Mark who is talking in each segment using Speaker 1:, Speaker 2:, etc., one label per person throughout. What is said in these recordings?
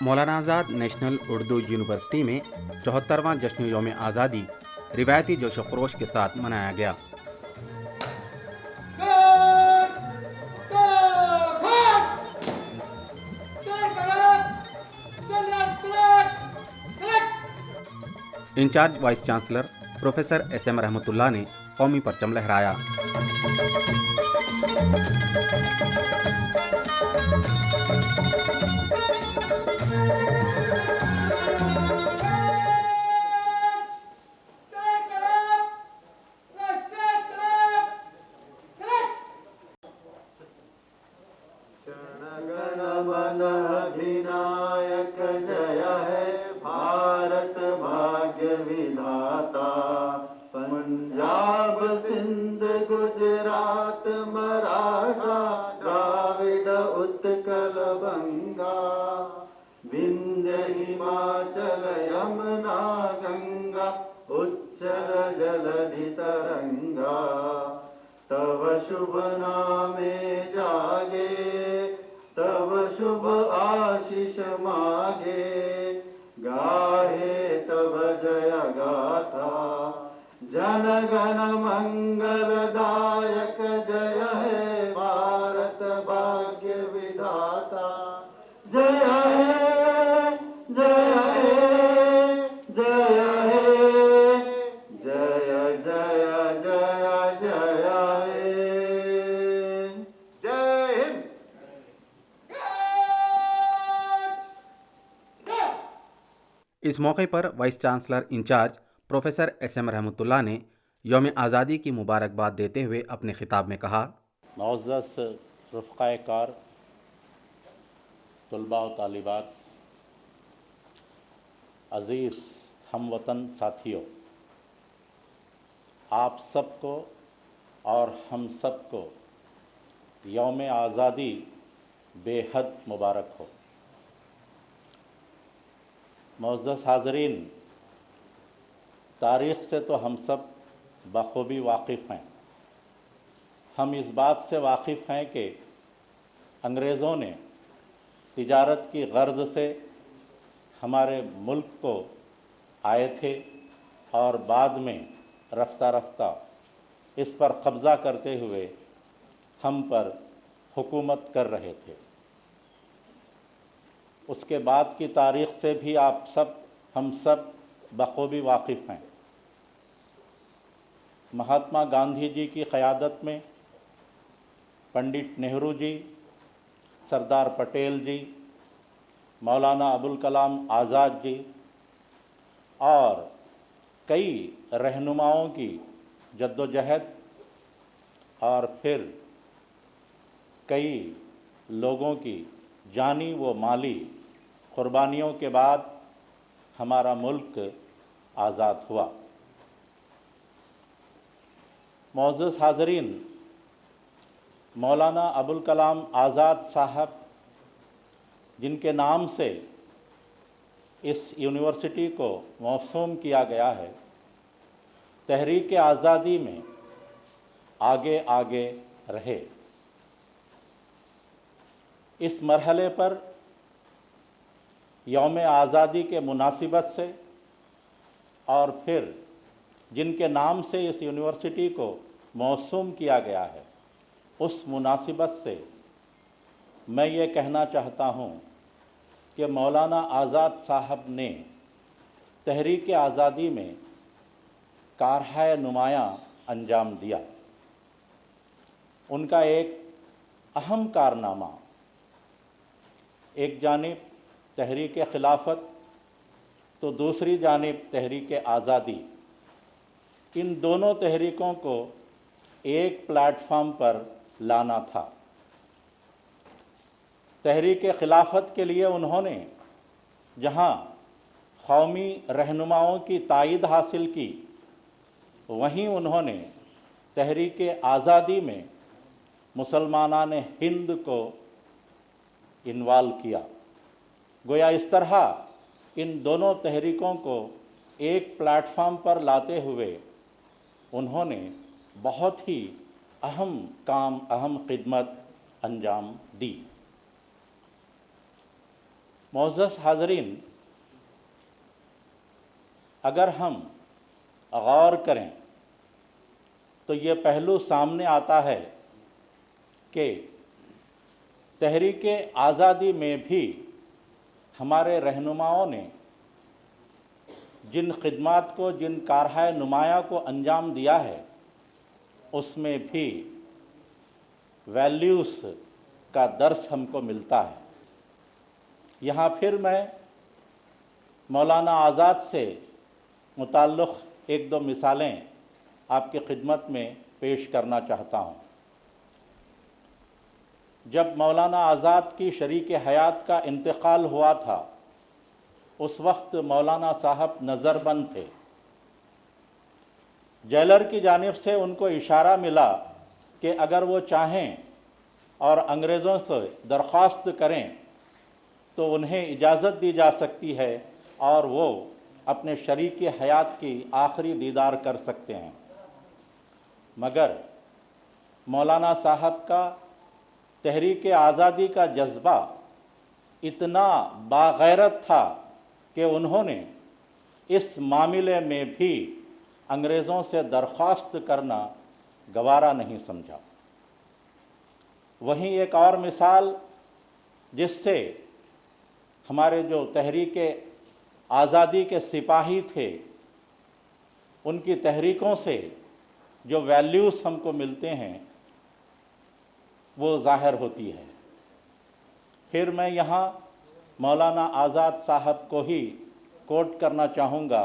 Speaker 1: Maulana Azad national Urdu university میں 74واں جشن یوم آزادی روایتی جوش و خروش کے ساتھ منایا گیا۔ In charge vice chancellor professor S M Rahmatullah نے قومی پرچم لہرایا۔
Speaker 2: अधिनायक जय है भारत भाग्य विधाता, पंजाब सिंध गुजरात मराठा द्राविड उत्कल बंगा, विंध्य हिमाचल यमुना गंगा उच्चल जलधि तरंगा, तव शुभ नामे जागे तव शुभ आशीष मागे, गाहे तव जय गाथा, जन गण मंगलदायक जय है भारत भाग्य विधाता, जय है जय है जय है जय जय जय जय है। जय हिंद।
Speaker 1: اس موقع پر vice chancellor in-charge professor S M Rahmatullah نے یوم آزادی کی مبارکباد دیتے ہوئے اپنے خطاب میں کہا،
Speaker 3: معزز رفقائے کار، طلباء و طالبات، عزیز ہم وطن ساتھیوں، آپ سب کو اور ہم سب کو یوم آزادی بے حد مبارک ہو۔ معزز حاضرین، تاریخ سے تو ہم سب بخوبی واقف ہیں۔ ہم اس بات سے واقف ہیں کہ انگریزوں نے تجارت کی غرض سے ہمارے ملک کو آئے تھے اور بعد میں رفتہ رفتہ اس پر قبضہ کرتے ہوئے ہم پر حکومت کر رہے تھے۔ اس کے بعد کی تاریخ سے بھی آپ سب ہم سب بخوبی واقف ہیں۔ مہاتما گاندھی جی کی قیادت میں پنڈت نہرو جی، سردار پٹیل جی، مولانا ابوالکلام آزاد جی اور کئی رہنماؤں کی جد و جہد اور پھر کئی لوگوں کی جانی و مالی قربانیوں کے بعد ہمارا ملک آزاد ہوا۔ معزز حاضرین، مولانا ابوالکلام آزاد صاحب جن کے نام سے اس یونیورسٹی کو موسوم کیا گیا ہے، تحریک آزادی میں آگے آگے رہے۔ اس مرحلے پر یوم آزادی کے مناسبت سے اور پھر جن کے نام سے اس یونیورسٹی کو موسوم کیا گیا ہے، اس مناسبت سے میں یہ کہنا چاہتا ہوں کہ مولانا آزاد صاحب نے تحریک آزادی میں کارہائے نمایاں انجام دیا۔ ان کا ایک اہم کارنامہ ایک جانب تحریک خلافت تو دوسری جانب تحریک آزادی، ان دونوں تحریکوں کو ایک پلیٹ فارم پر لانا تھا۔ تحریک خلافت کے لیے انہوں نے جہاں قومی رہنماؤں کی تائید حاصل کی، وہیں انہوں نے تحریک آزادی میں مسلمانان ہند کو इन्वॉल्व किया। गोया इस तरह इन दोनों तहरीकों को एक प्लेटफॉर्म पर लाते हुए उन्होंने बहुत ही अहम काम, अहम खिदमत अंजाम दी। मोअज़्ज़ज़ हाज़रीन, अगर हम गौर करें तो ये पहलू सामने आता है कि तहरीक आज़ादी में भी हमारे रहनुमाओं ने जिन खिदमात को, जिन कारहाय नुमाया को अंजाम दिया है, उसमें भी वैल्यूज़ का दर्स हमको मिलता है। यहाँ फिर मैं मौलाना आज़ाद से मुताल्लिक़ एक दो मिसालें आपकी खिदमत में पेश करना चाहता हूँ। जब मौलाना आज़ाद की शरीक हयात का इंतकाल हुआ था, उस वक्त मौलाना साहब नज़रबंद थे। जेलर की जानिब से उनको इशारा मिला कि अगर वो चाहें और अंग्रेज़ों से दरख्वास्त करें तो उन्हें इजाज़त दी जा सकती है और वो अपने शरीक हयात की आखिरी दीदार कर सकते हैं। मगर मौलाना साहब का तहरीक आज़ादी का जज्बा इतना बागैरत था कि उन्होंने इस मामले में भी अंग्रेज़ों से दरख्वास्त करना गवारा नहीं समझा। वहीं एक और मिसाल जिससे हमारे जो तहरीक आज़ादी के सिपाही थे, उनकी तहरीकों से जो वैल्यूज़ हमको मिलते हैं वो ज़ाहिर होती है। फिर मैं यहाँ मौलाना आज़ाद साहब को ही कोट करना चाहूँगा,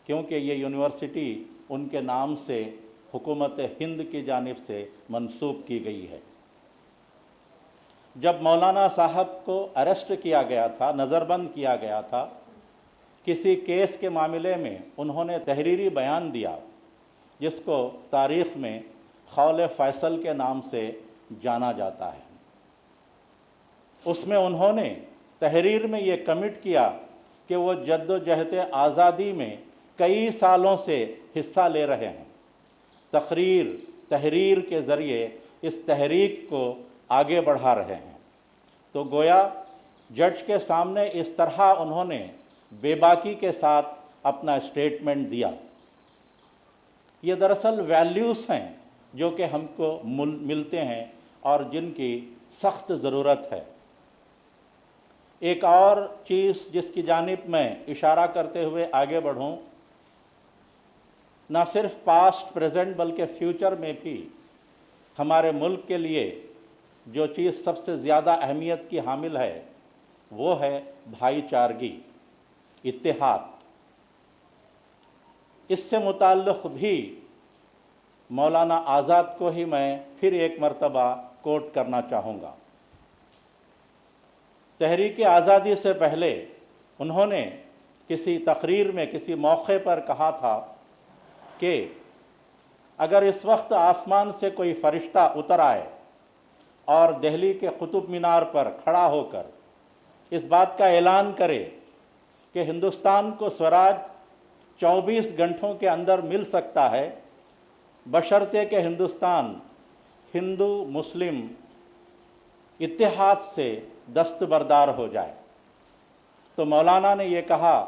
Speaker 3: क्योंकि ये यूनिवर्सिटी उनके नाम से हुकूमत हिंद की जानिब से मंसूब की गई है। जब मौलाना साहब को अरेस्ट किया गया था, नज़रबंद किया गया था, किसी केस के मामले में उन्होंने तहरीरी बयान दिया जिसको तारीख़ में खौल फ़ैसल के नाम से जाना जाता है। उसमें उन्होंने तहरीर में ये कमिट किया कि वो जद्दोजहद आज़ादी में कई सालों से हिस्सा ले रहे हैं, तहरीर के ज़रिए इस तहरीक को आगे बढ़ा रहे हैं। तो गोया जज के सामने इस तरह उन्होंने बेबाकी के साथ अपना स्टेटमेंट दिया। ये दरअसल वैल्यूज़ हैं जो कि हमको मिलते हैं और जिनकी सख्त ज़रूरत है। एक और चीज़ जिसकी जानिब मैं इशारा करते हुए आगे बढ़ूँ, ना सिर्फ पास्ट प्रेजेंट बल्कि फ्यूचर में भी हमारे मुल्क के लिए जो चीज़ सबसे ज़्यादा अहमियत की हामिल है वो है भाईचारगी, इत्तेहाद। इससे मुताल्लिक़ भी मौलाना आज़ाद को ही मैं फिर एक मरतबा कोट करना चाहूँगा। तहरीक आज़ादी से पहले उन्होंने किसी तकरीर में, किसी मौके पर कहा था कि अगर इस वक्त आसमान से कोई फ़रिश्ता उतर आए और दिल्ली के कुतुब मीनार पर खड़ा होकर इस बात का ऐलान करे कि हिंदुस्तान को स्वराज 24 घंटों के अंदर मिल सकता है, बशर्ते कि हिंदुस्तान हिंदू मुस्लिम इत्तेहाद से दस्तबरदार हो जाए, तो मौलाना ने ये कहा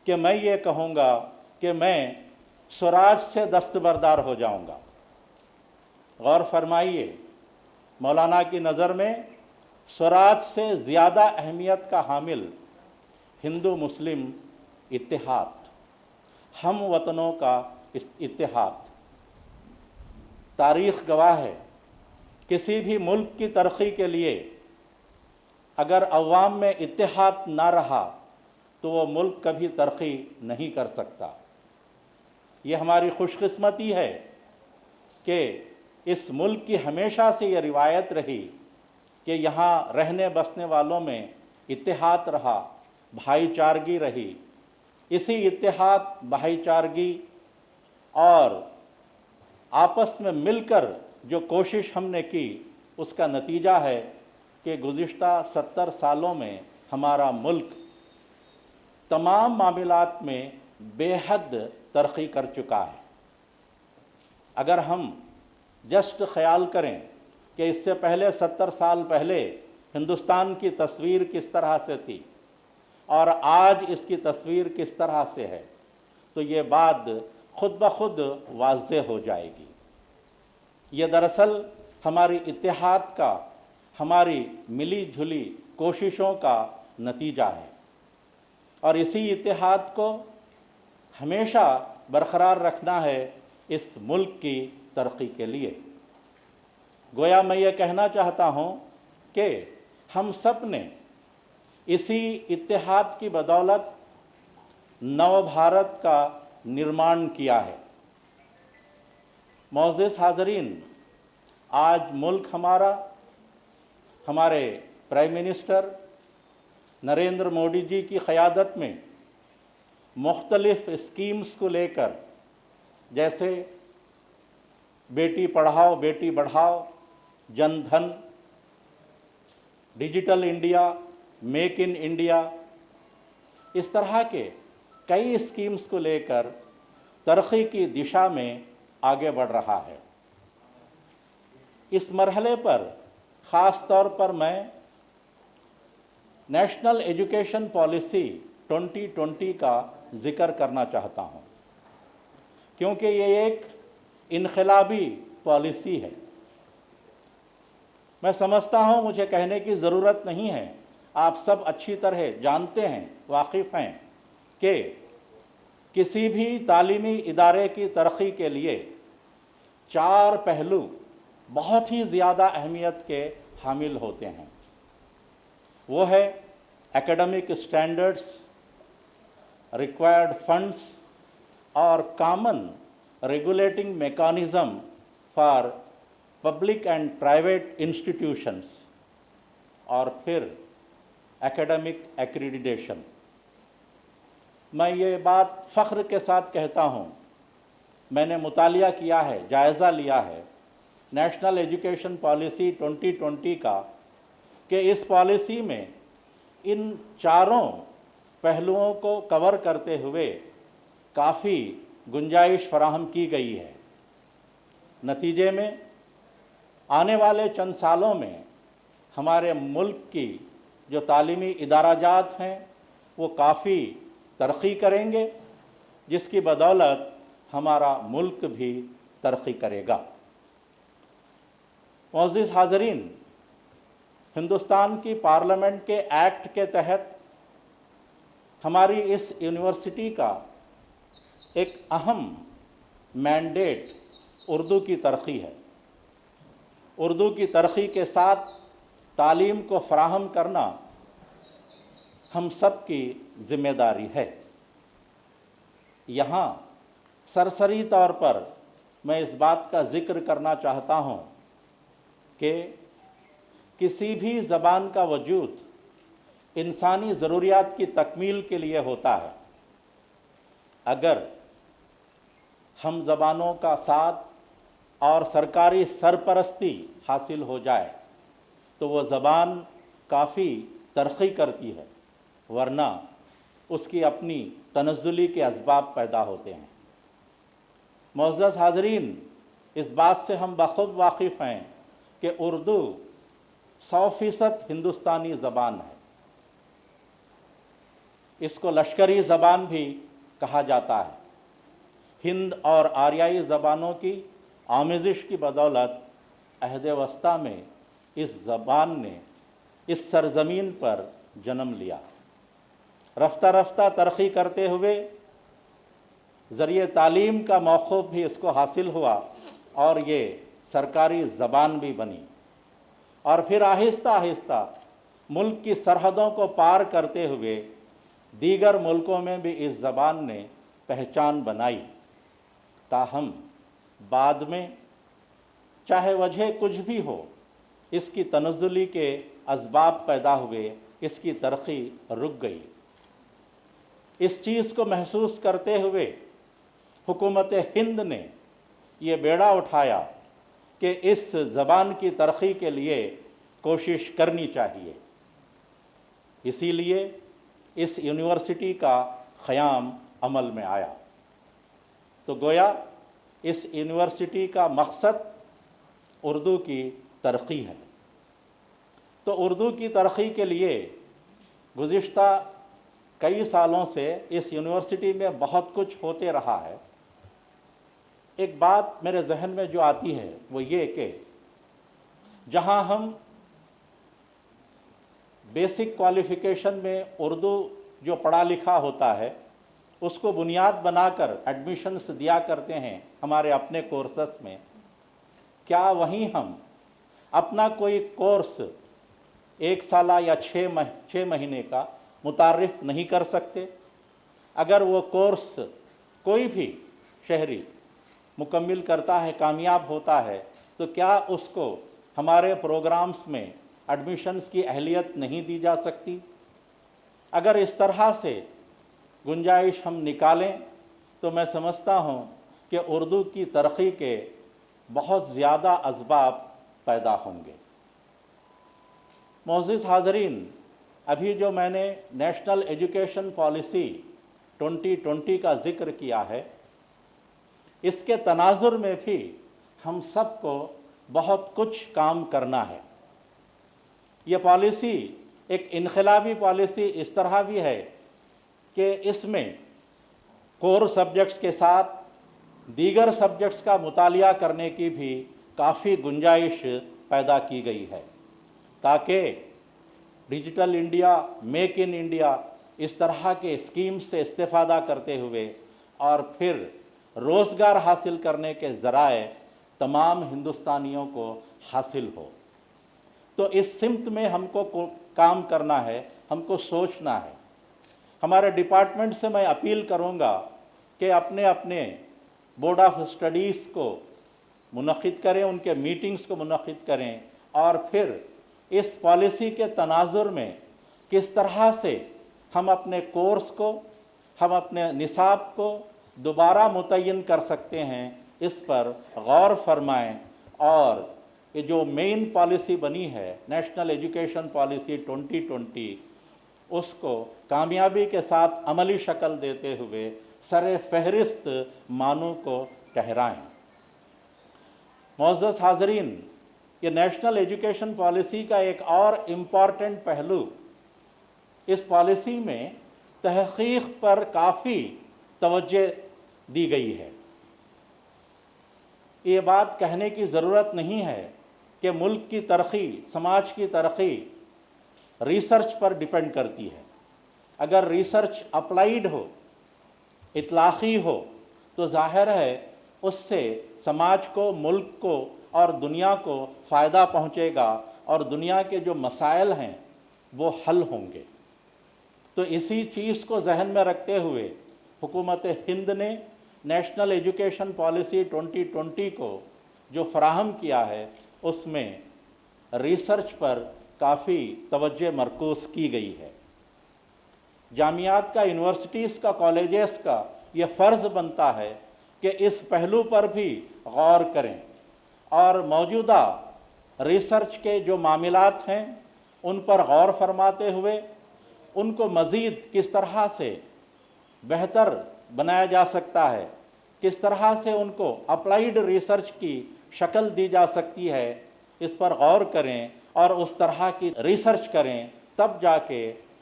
Speaker 3: कि मैं ये कहूँगा कि मैं स्वराज से दस्तबरदार हो जाऊँगा। गौर फरमाइए, मौलाना की नज़र में स्वराज से ज़्यादा अहमियत का हामिल हिंदू मुस्लिम इत्तेहाद, हम वतनों का इत्तेहाद। तारीख़ गवाह है, किसी भी मुल्क की तरक्की के लिए अगर अवाम में इत्तेहाद ना रहा तो वो मुल्क कभी तरक्की नहीं कर सकता। ये हमारी खुशकिस्मती है कि इस मुल्क की हमेशा से ये रिवायत रही कि यहाँ रहने बसने वालों में इत्तेहाद रहा, भाईचारगी रही। इसी इत्तेहाद, भाईचारगी और आपस में मिलकर जो कोशिश हमने की, उसका नतीजा है کہ گزشتہ 70 سالوں میں ہمارا ملک تمام معاملات میں بے حد ترقی کر چکا ہے۔ اگر ہم جسٹ خیال کریں کہ اس سے پہلے 70 سال پہلے ہندوستان کی تصویر کس طرح سے تھی اور آج اس کی تصویر کس طرح سے ہے، تو یہ بات خود بخود واضح ہو جائے گی۔ یہ دراصل ہماری اتحاد کا، ہماری ملی جھلی کوششوں کا نتیجہ ہے، اور اسی اتحاد کو ہمیشہ برقرار رکھنا ہے اس ملک کی ترقی کے لیے۔ گویا میں یہ کہنا چاہتا ہوں کہ ہم سب نے اسی اتحاد کی بدولت نو بھارت کا نرمان کیا ہے۔ معزز حاضرین، آج ملک ہمارا، ہمارے پرائم منسٹر نریندر مودی جی کی قیادت میں مختلف اسکیمز کو لے کر، جیسے بیٹی پڑھاؤ بیٹی بڑھاؤ، Jan Dhan, digital India, make in India, اس طرح کے کئی اسکیمز کو لے کر ترقی کی دشا میں آگے بڑھ رہا ہے۔ اس مرحلے پر خاص طور پر میں نیشنل ایجوکیشن پالیسی 2020 کا ذکر کرنا چاہتا ہوں، کیونکہ یہ ایک انقلابی پالیسی ہے۔ میں سمجھتا ہوں مجھے کہنے کی ضرورت نہیں ہے، آپ سب اچھی طرح جانتے ہیں، واقف ہیں کہ کسی بھی تعلیمی ادارے کی ترقی کے لیے 4 پہلو بہت ہی زیادہ اہمیت کے حامل ہوتے ہیں۔ وہ ہے ایکیڈمک اسٹینڈرڈز، ریکوائرڈ فنڈز اور common regulating mechanism for public and private institutions, اور پھر ایکیڈمک ایکریڈیٹیشن۔ میں یہ بات فخر کے ساتھ کہتا ہوں، میں نے مطالعہ کیا ہے، جائزہ لیا ہے نیشنل ایجوکیشن پالیسی 2020 کا، کہ اس پالیسی میں ان 4 پہلوؤں کو کور کرتے ہوئے کافی گنجائش فراہم کی گئی ہے۔ نتیجے میں آنے والے چند سالوں میں ہمارے ملک کی جو تعلیمی ادارہ جات ہیں وہ کافی ترقی کریں گے، جس کی بدولت ہمارا ملک بھی ترقی کرے گا۔ معزز حاضرین، ہندوستان کی پارلیمنٹ کے ایکٹ کے تحت ہماری اس یونیورسٹی کا ایک اہم مینڈیٹ اردو کی ترقی ہے۔ اردو کی ترقی کے ساتھ تعلیم کو فراہم کرنا ہم سب کی ذمہ داری ہے۔ یہاں سرسری طور پر میں اس بات کا ذکر کرنا چاہتا ہوں کہ کسی بھی زبان کا وجود انسانی ضروریات کی تکمیل کے لیے ہوتا ہے۔ اگر ہم زبانوں کا ساتھ اور سرکاری سرپرستی حاصل ہو جائے تو وہ زبان کافی ترقی کرتی ہے، ورنہ اس کی اپنی تنزلی کے اسباب پیدا ہوتے ہیں۔ معزز حاضرین، اس بات سے ہم بخود واقف ہیں کہ اردو 100% ہندوستانی زبان ہے۔ اس کو لشکری زبان بھی کہا جاتا ہے۔ ہند اور آریائی زبانوں کی آمیزش کی بدولت عہد وسطیٰ میں اس زبان نے اس سرزمین پر جنم لیا۔ رفتہ رفتہ ترقی کرتے ہوئے ذریعہ تعلیم کا موقف بھی اس کو حاصل ہوا اور یہ سرکاری زبان بھی بنی، اور پھر آہستہ آہستہ ملک کی سرحدوں کو پار کرتے ہوئے دیگر ملکوں میں بھی اس زبان نے پہچان بنائی۔ تاہم بعد میں چاہے وجہ کچھ بھی ہو، اس کی تنزلی کے اسباب پیدا ہوئے، اس کی ترقی رک گئی۔ اس چیز کو محسوس کرتے ہوئے حکومت ہند نے یہ بیڑا اٹھایا کہ اس زبان کی ترقی کے لیے कोशिश करनी चाहिए। इसीलिए इस यूनिवर्सिटी का क़याम अमल में आया। तो गोया इस यूनिवर्सिटी का मकसद उर्दू की तरक्की है। तो उर्दू की तरक्की के लिए गुज़िश्ता कई सालों से इस यूनिवर्सिटी में बहुत कुछ होते रहा है। एक बात मेरे जहन में जो आती है वो ये कि जहाँ हम बेसिक क्वालिफ़िकेशन में उर्दू जो पढ़ा लिखा होता है उसको बुनियाद बनाकर एडमिशन्स दिया करते हैं हमारे अपने कोर्सेस में, क्या वहीं हम अपना कोई कोर्स 1 साल या 6 महीने का मुतारिफ़ नहीं कर सकते? अगर वो कोर्स कोई भी शहरी मुकम्मिल करता है, कामयाब होता है, तो क्या उसको हमारे प्रोग्राम्स में एडमिशन्स की अहलियत नहीं दी जा सकती? अगर इस तरह से गुंजाइश हम निकालें तो मैं समझता हूँ कि उर्दू की तरक्की के बहुत ज़्यादा असबाब पैदा होंगे। मोअज़्ज़िज़ हाज़रीन, अभी जो मैंने नेशनल एजुकेशन पॉलिसी 2020 का ज़िक्र किया है, इसके तनाज़ुर में भी हम सबको बहुत कुछ काम करना है। ये पॉलिसी एक इनकलाबी पॉलिसी इस तरह भी है कि इसमें कोर सब्जेक्ट्स के साथ दीगर सब्जेक्ट्स का मुतालिया करने की भी काफ़ी गुंजाइश पैदा की गई है, ताकि digital India, make in India इस तरह के स्कीम्स से इस्तेफ़ादा करते हुए और फिर रोज़गार हासिल करने के ज़राए तमाम हिंदुस्तानियों को हासिल हो। तो इस सिमत में हमको काम करना है, हमको सोचना है। हमारे डिपार्टमेंट से मैं अपील करूँगा कि अपने अपने बोर्ड ऑफ स्टडीज़ को मुनक़िद करें, उनके मीटिंग्स को मुनक़िद करें और फिर इस पॉलिसी के तनाज़ुर में किस तरह से हम अपने कोर्स को, हम अपने निसाब को दोबारा मुतय्यन कर सकते हैं, इस पर गौर फरमाएं और ये जो मेन पॉलिसी बनी है नेशनल एजुकेशन पॉलिसी 2020, उसको कामयाबी के साथ अमली शक्ल देते हुए सरे फहरिस्त मानू को ठहराएं। मुअज़्ज़ज़ हाज़रीन, ये नेशनल एजुकेशन पॉलिसी का एक और इम्पॉर्टेंट पहलू, इस पॉलिसी में तहक़ीक़ पर काफ़ी तवज्जो दी गई है। ये बात कहने की ज़रूरत नहीं है कि मुल्क की तरक्की, समाज की तरक्की रिसर्च पर डिपेंड करती है। अगर रिसर्च अप्लाइड हो, इतलाक़ी हो, तो ज़ाहिर है उससे समाज को, मुल्क को और दुनिया को फ़ायदा पहुँचेगा और दुनिया के जो मसाइल हैं वो हल होंगे। तो इसी चीज़ को जहन में रखते हुए हुकूमत हिंद ने नेशनल एजुकेशन पॉलिसी 2020 को जो फराहम किया है उसमें रिसर्च पर काफ़ी तवज्जो मरकूज़ की गई है। जामियात का, यूनिवर्सिटीज़ का, कॉलेजेस का ये फ़र्ज़ बनता है कि इस पहलू पर भी गौर करें और मौजूदा रिसर्च के जो मामलात हैं उन पर गौर फरमाते हुए उनको मज़ीद किस तरह से बेहतर बनाया जा सकता है, किस तरह से उनको अप्लाइड रिसर्च की शक्ल दी जा सकती है, इस पर गौर करें और उस तरह की रिसर्च करें। तब जाके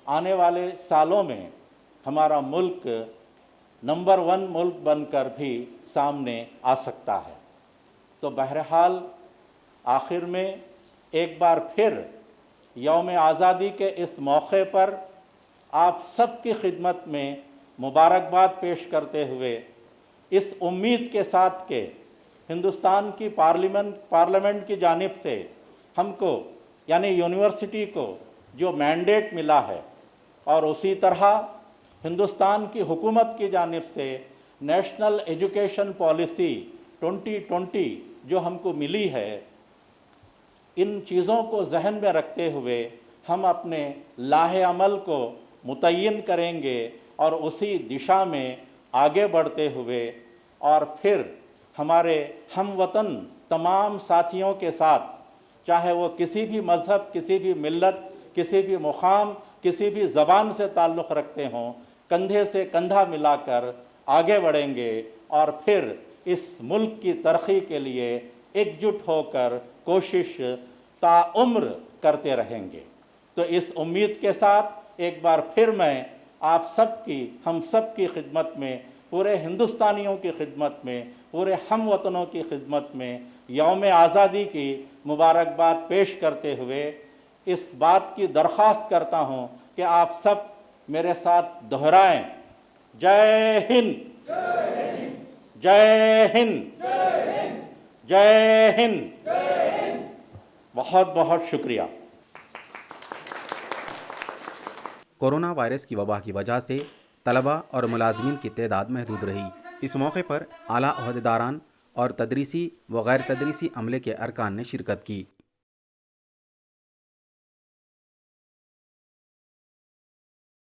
Speaker 3: आने वाले सालों में हमारा मुल्क नंबर 1 मुल्क बनकर भी सामने आ सकता है। तो बहरहाल आखिर में एक बार फिर यौम आज़ादी के इस मौके पर आप सब की खिदमत में मुबारकबाद पेश करते हुए इस उम्मीद के साथ कि हिंदुस्तान की पार्लियामेंट की जानिब से हमको यानी यूनिवर्सिटी को जो मैंडेट मिला है और उसी तरह हिंदुस्तान की हुकूमत की जानिब से नेशनल एजुकेशन पॉलिसी 2020 जो हमको मिली है, इन चीज़ों को जहन में रखते हुए हम अपने लाहे अमल को मुतय्यन करेंगे और उसी दिशा में आगे बढ़ते हुए और फिर हमारे हमवतन तमाम साथियों के साथ चाहे वो किसी भी मज़हब, किसी भी मिल्लत, किसी भी मुकाम, किसी भी ज़बान से ताल्लुक़ रखते हों, कंधे से कंधा मिलाकर आगे बढ़ेंगे और फिर इस मुल्क की तरक्की के लिए एकजुट होकर कोशिश ताउम्र करते रहेंगे। तो इस उम्मीद के साथ एक बार फिर मैं आप सबकी, हम सब की खिदमत में, पूरे हिंदुस्तानियों की खिदमत में, पूरे हम वतनों की खिदमत में यौम आज़ादी की मुबारकबाद पेश करते हुए इस बात की दरख्वास्त करता हूँ कि आप सब मेरे साथ दोहराएं, जय हिंद, जय हिंद, जय हिंद। बहुत बहुत शुक्रिया।
Speaker 1: कोरोना वायरस की वबा की वजह से तलबा और मुलाजमीन की तादाद महदूद रही। इस मौके पर आला ओहदेदारान और तदरीसी व गैर तदरीसी अमले के अरकान ने शिरकत की।